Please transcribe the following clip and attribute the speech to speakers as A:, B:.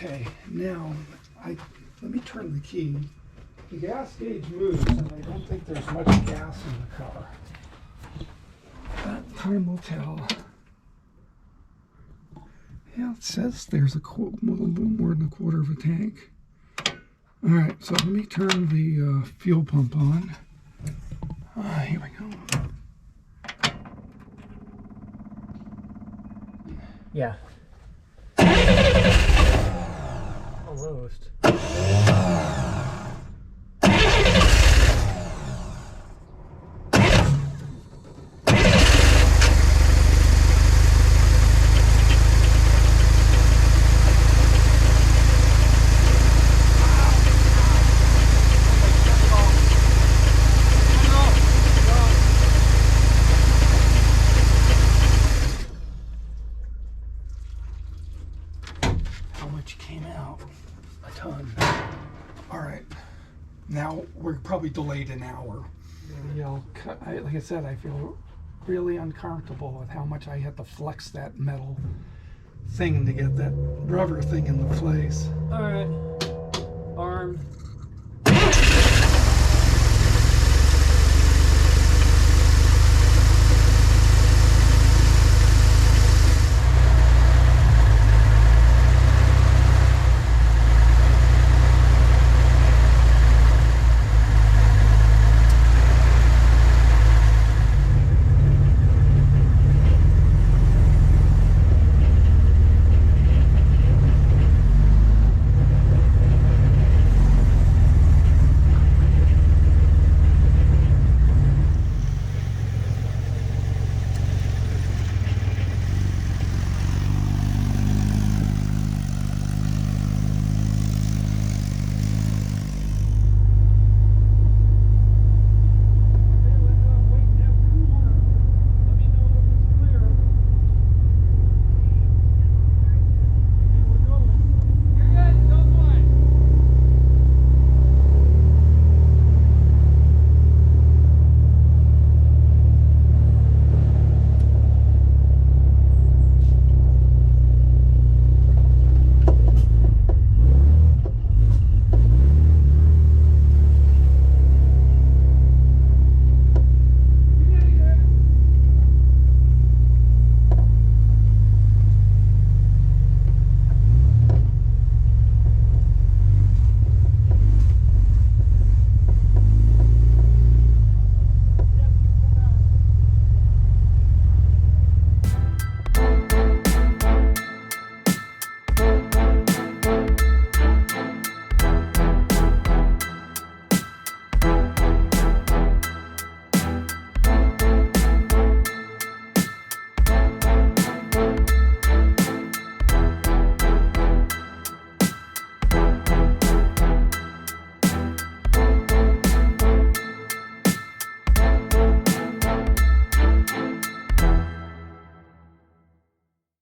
A: Okay, now let me turn the key. The gas gauge moves, and I don't think there's much gas in the car. But time will tell. Yeah, it says there's a little bit more than a quarter of a tank. All right, so let me turn the fuel pump on. Here we go.
B: Yeah. Almost.
A: How much came out? A ton. All right. Now we're probably delayed an hour. Maybe I'll cut. Like I said, I feel really uncomfortable with how much I had to flex that metal thing to get that rubber thing in the place.
B: All right. Arm.